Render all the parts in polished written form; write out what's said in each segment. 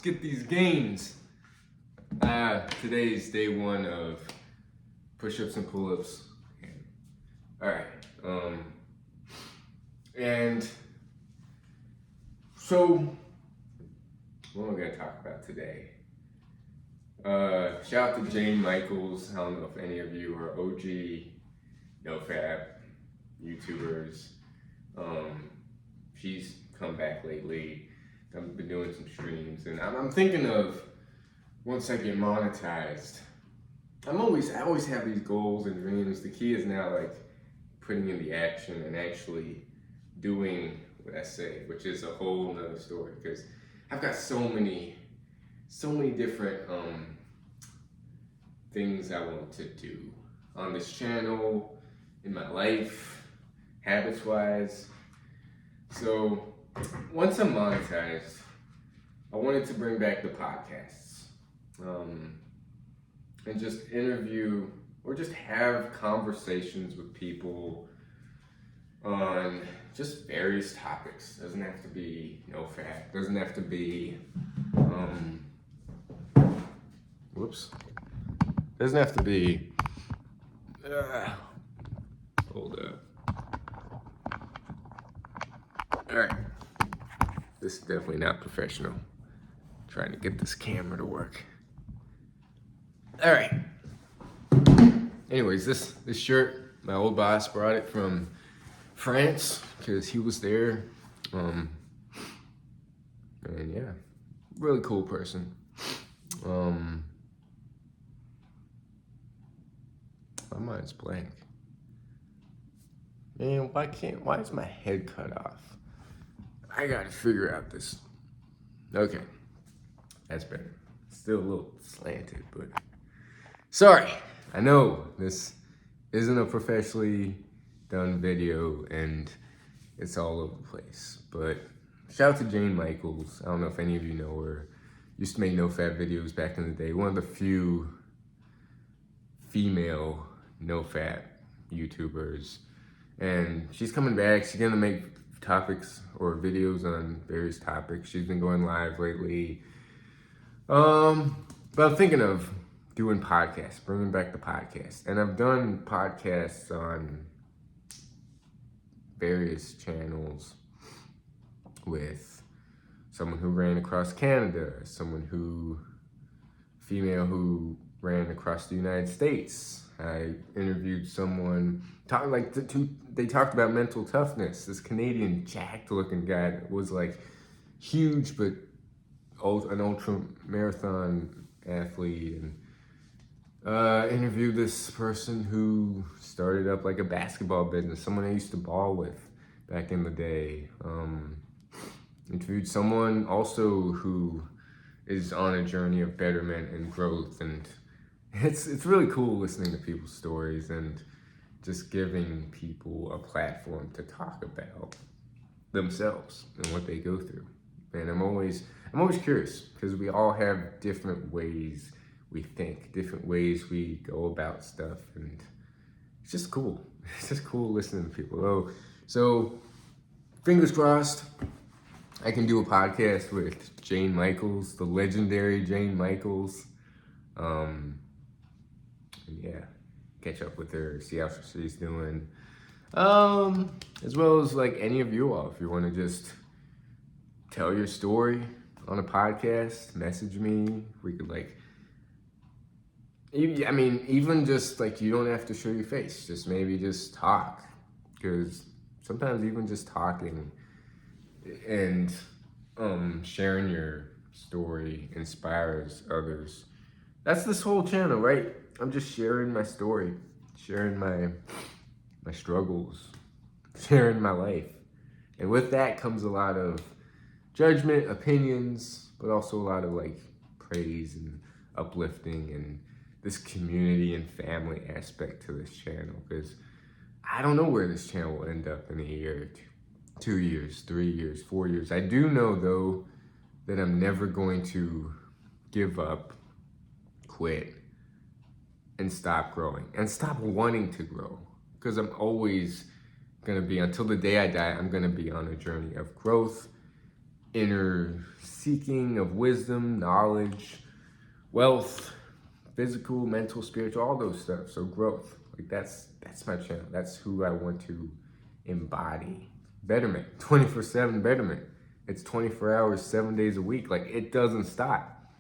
get these gains. Today's day one of push-ups and pull-ups. All right. And so what am I gonna talk about today? Shout out to Jane Michaels. I don't know if any of you are OG NoFap YouTubers. She's come back lately. I've been doing some streams, and I'm thinking of once I get monetized. I always have these goals and dreams. The key is now like putting in the action and actually doing what I say, which is a whole nother story. Because I've got so many different things I want to do on this channel, in my life, habits-wise. So once I'm monetized, I wanted to bring back the podcasts and just interview or just have conversations with people on just various topics. Doesn't have to be NoFap. Doesn't have to be Doesn't have to be. Hold up. All right. This is definitely not professional. Trying to get this camera to work. All right. Anyways, this shirt, my old boss brought it from France because he was there. And yeah, really cool person. My mind's blank. Man, why is my head cut off? I gotta figure out this. Okay, that's better. Still a little slanted, but sorry. I know this isn't a professionally done video and it's all over the place, but shout out to Jane Michaels. I don't know if any of you know her. Used to make NoFap videos back in the day. One of the few female NoFap YouTubers. And she's coming back. She's gonna make topics or videos on various topics. She's been going live lately. But I'm thinking of doing podcasts, bringing back the podcast. And I've done podcasts on various channels with someone who ran across Canada, female who ran across the United States. I interviewed someone, they talked about mental toughness. This Canadian jacked looking guy that was like huge, but an ultra marathon athlete. And interviewed this person who started up like a basketball business, someone I used to ball with back in the day. Interviewed someone also who is on a journey of betterment and growth, and it's really cool listening to people's stories and just giving people a platform to talk about themselves and what they go through. And I'm always curious because we all have different ways we think, different ways we go about stuff, and it's just cool. It's just cool listening to people. Oh, so fingers crossed, I can do a podcast with Jane Michaels, the legendary Jane Michaels. And yeah, catch up with her, see how she's doing. As well as like any of you all, if you want to just tell your story on a podcast, message me. We could even just like, you don't have to show your face, just maybe just talk. Because sometimes even just talking and sharing your story inspires others. That's this whole channel, right? I'm just sharing my story, sharing my struggles, sharing my life. And with that comes a lot of judgment, opinions, but also a lot of like praise and uplifting and this community and family aspect to this channel. Because I don't know where this channel will end up in a year, 2 years, 3 years, 4 years. I do know though that I'm never going to give up, quit, and stop growing and stop wanting to grow, because I'm always gonna be, until the day I die, I'm gonna be on a journey of growth inner seeking of wisdom, knowledge, wealth, physical, mental, spiritual, all those stuff. So growth, like that's my channel. That's who I want to embody. Betterment, 24/7 betterment. It's 24 hours, 7 days a week. Like it doesn't stop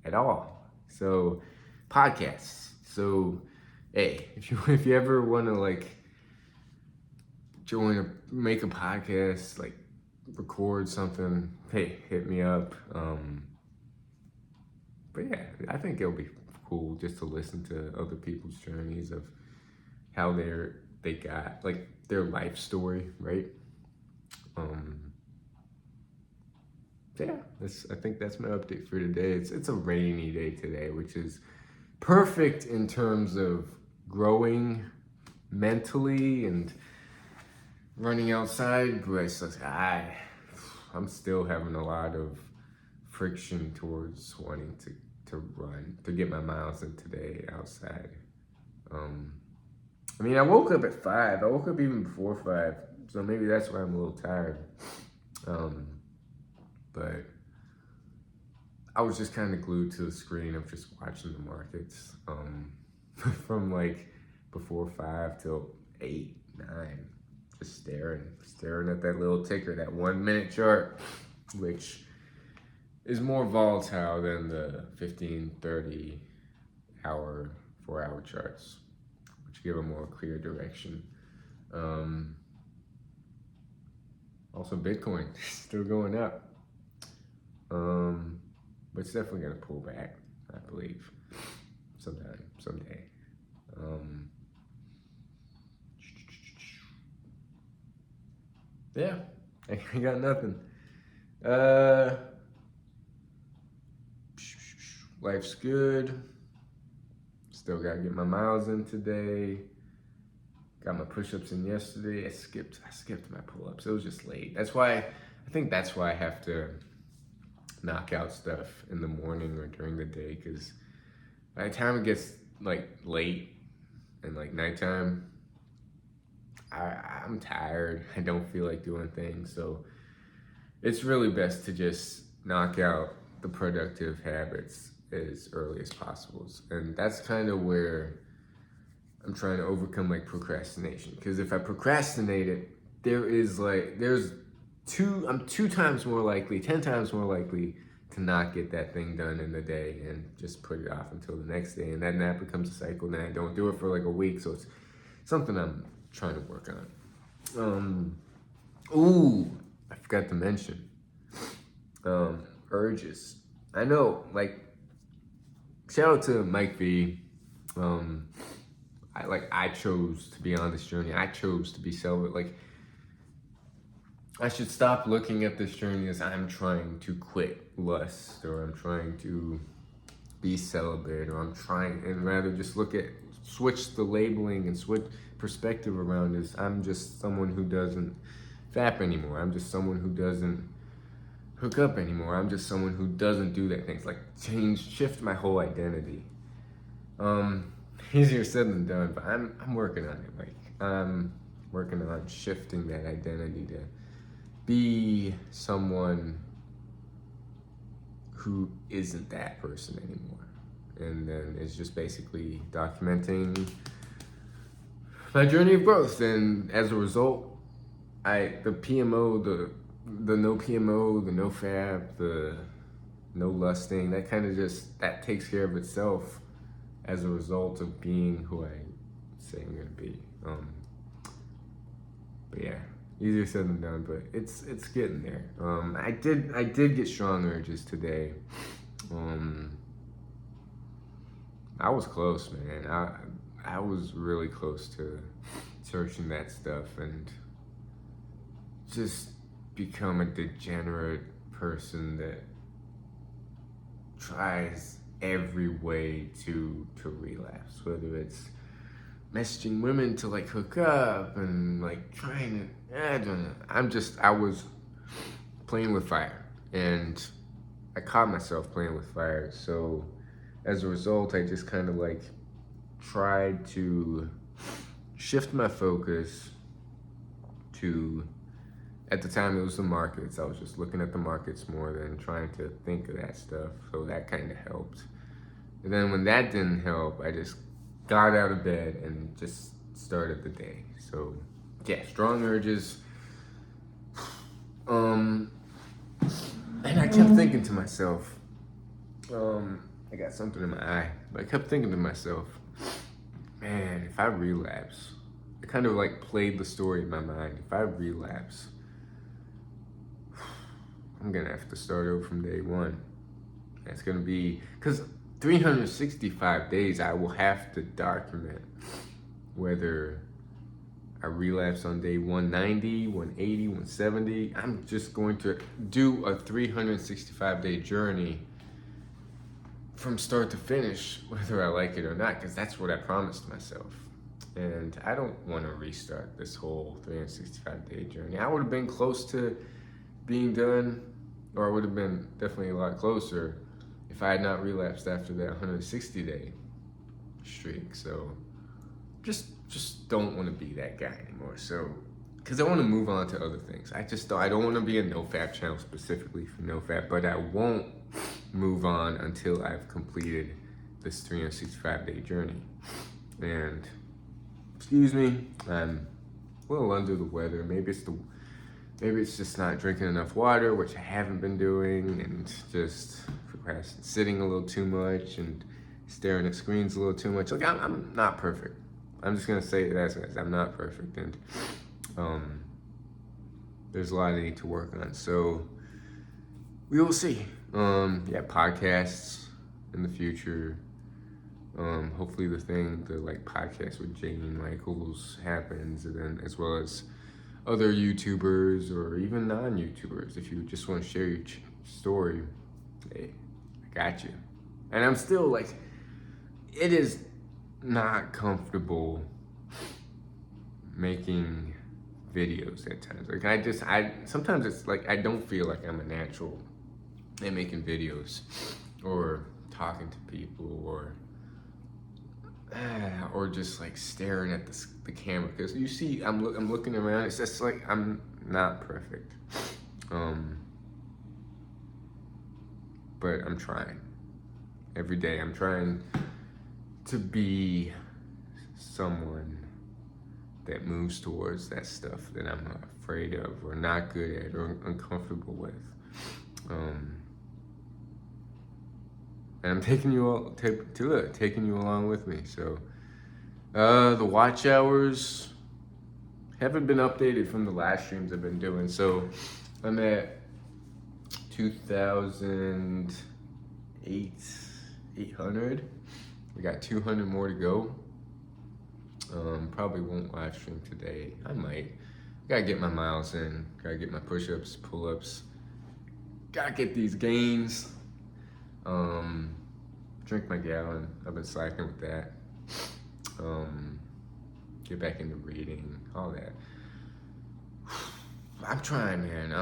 at all. So podcasts. So hey, if you ever want to like make a podcast, like record something, hey, hit me up. But yeah, I think it'll be cool just to listen to other people's journeys of how they got like their life story, right? Yeah, I think that's my update for today. It's a rainy day today, which is perfect in terms of growing mentally and running outside, but it's like, I'm still having a lot of friction towards wanting to run, to get my miles in today outside. I mean, I woke up at 5. I woke up even before 5, so maybe that's why I'm a little tired. But I was just kind of glued to the screen of just watching the markets from like before 5 till 8, 9. Just staring at that little ticker, that 1 minute chart, which is more volatile than the 15, 30 hour, 4-hour charts, which give a more clear direction. Also, Bitcoin still going up. But it's definitely gonna pull back, I believe, someday. Yeah, I got nothing. Life's good. Still gotta get my miles in today. Got my push-ups in yesterday. I skipped my pull-ups. It was just late. I think that's why I have to knock out stuff in the morning or during the day, because by the time it gets like late and like nighttime, I'm tired. I don't feel like doing things. So it's really best to just knock out the productive habits as early as possible. And that's kind of where I'm trying to overcome like procrastination. Because if I procrastinate it, I'm 2 times more likely, 10 times more likely to not get that thing done in the day and just put it off until the next day. And then that becomes a cycle. Then I don't do it for like a week. So it's something I'm trying to work on. I forgot to mention urges. I know, like, shout out to Mike V. I chose to be on this journey. I chose to be celibate. Like, I should stop looking at this journey as I'm trying to quit lust, or I'm trying to be celibate, or and rather just switch the labeling and switch perspective around as I'm just someone who doesn't fap anymore. I'm just someone who doesn't hook up anymore. I'm just someone who doesn't do that things. Like, shift my whole identity. Easier said than done, but I'm working on it. Like, I'm working on shifting that identity to be someone who isn't that person anymore. And then it's just basically documenting my journey of growth. And as a result, the PMO, the no PMO, the NoFap, the no lusting, that takes care of itself as a result of being who I say I'm gonna be. But yeah, easier said than done, but it's getting there. I did get strong urges today. I was close, man. I was really close to searching that stuff and just become a degenerate person that tries every way to relapse, whether it's messaging women to like hook up and like trying to, I don't know. I was playing with fire, and I caught myself playing with fire. So as a result, I just kind of like tried to shift my focus to at the time it was the markets. I was just looking at the markets more than trying to think of that stuff. So that kind of helped. And then when that didn't help, I just got out of bed and just started the day. So yeah, strong urges. And I kept thinking to myself, I got something in my eye, but I kept thinking to myself, man, if I relapse, I kind of like played the story in my mind. If I relapse, I'm gonna have to start over from day one. It's gonna be, because 365 days I will have to document whether I relapse on day 190, 180, 170. I'm just going to do a 365-day journey from start to finish, whether I like it or not, because that's what I promised myself. And I don't want to restart this whole 365-day journey. I would have been close to being done, or I would have been definitely a lot closer if I had not relapsed after that 160-day streak. So just don't want to be that guy anymore. So, because I want to move on to other things. I don't want to be a NoFap channel specifically for NoFap, but I won't move on until I've completed this 365-day journey. And excuse me, I'm a little under the weather. Maybe it's just not drinking enough water, which I haven't been doing, and just sitting a little too much and staring at screens a little too much. Like, I'm not perfect. I'm just gonna say it as is. I'm not perfect, and there's a lot I need to work on. So we will see. Yeah, podcasts in the future. Hopefully the podcast with Jamie Michaels happens, and then as well as other YouTubers or even non-YouTubers. If you just want to share your story, hey, I got you. And I'm still like, it is not comfortable making videos at times. Like sometimes it's like I don't feel like I'm a natural at making videos or talking to people or just like staring at the camera, because you see I'm looking around. It's just like I'm not perfect, but I'm trying every day. I'm trying to be someone that moves towards that stuff that I'm afraid of or not good at or uncomfortable with. And I'm taking you along with me. So the watch hours haven't been updated from the last streams I've been doing. So I'm at 2,800. We got 200 more to go. Probably won't live stream today. I might. Gotta get my miles in. Gotta get my push-ups, pull-ups. Gotta get these gains. Drink my gallon. I've been slacking with that. Get back into reading, all that. I'm trying, man.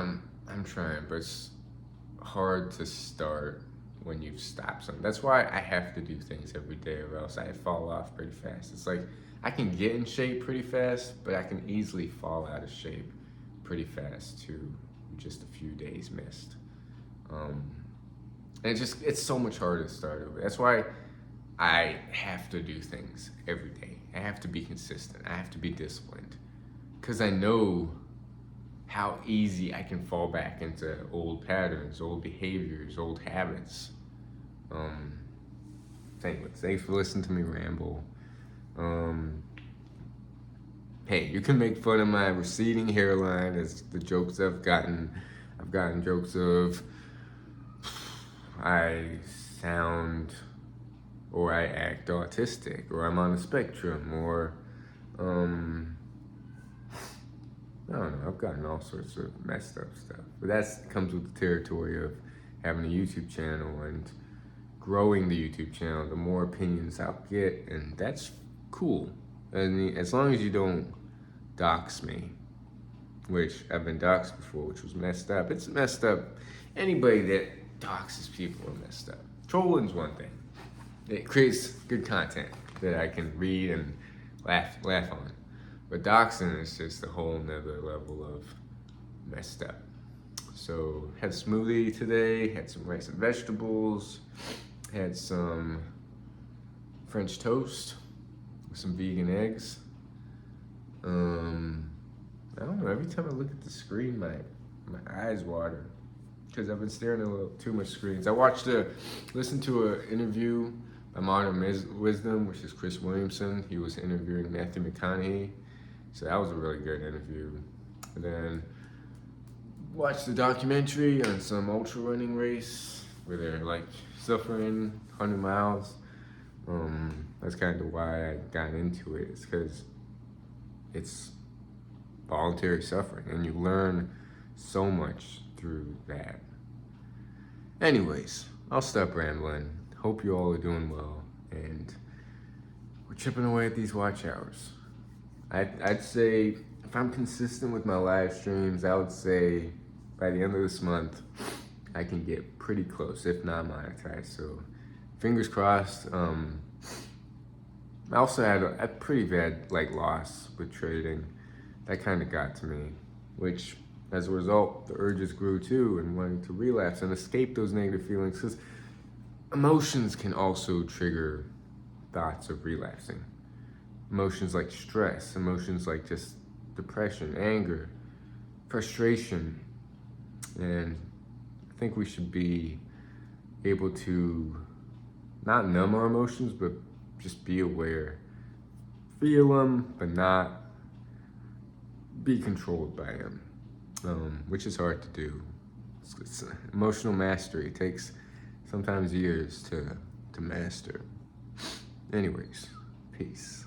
I'm trying, but it's hard to start when you've stopped something. That's why I have to do things every day, or else I fall off pretty fast. It's like I can get in shape pretty fast, but I can easily fall out of shape pretty fast too, just a few days missed. And it's so much harder to start over. That's why I have to do things every day. I have to be consistent. I have to be disciplined, because I know how easy I can fall back into old patterns, old behaviors, old habits. Thanks for listening to me ramble. Hey, you can make fun of my receding hairline as the jokes I've gotten. I've gotten jokes of I sound or I act autistic, or I'm on the spectrum, or I don't know, I've gotten all sorts of messed up stuff. But that comes with the territory of having a YouTube channel and growing the YouTube channel. The more opinions I'll get, and that's cool. And as long as you don't dox me, which I've been doxed before, which was messed up. It's messed up. Anybody that doxes people are messed up. Trolling's one thing. It creates good content that I can read and laugh on. But doxing is just a whole nother level of messed up. So had a smoothie today, had some rice and vegetables, had some French toast with some vegan eggs. I don't know, every time I look at the screen, my eyes water because I've been staring at a little too much screens. Listened to an interview by Modern Wisdom, which is Chris Williamson. He was interviewing Matthew McConaughey. So that was a really good interview. And then watched the documentary on some ultra running race where they're like suffering 100 miles. That's kind of why I got into it. It's because it's voluntary suffering and you learn so much through that. Anyways, I'll stop rambling. Hope you all are doing well and we're chipping away at these watch hours. I'd say if I'm consistent with my live streams, I would say by the end of this month, I can get pretty close, if not monetized. So fingers crossed. I also had a pretty bad loss with trading. That kind of got to me, which as a result, the urges grew too and wanting to relapse and escape those negative feelings because emotions can also trigger thoughts of relapsing. Emotions like stress, emotions like just depression, anger, frustration. And I think we should be able to not numb our emotions, but just be aware. Feel them, but not be controlled by them, which is hard to do. It's emotional mastery. It takes sometimes years to master. Anyways, peace.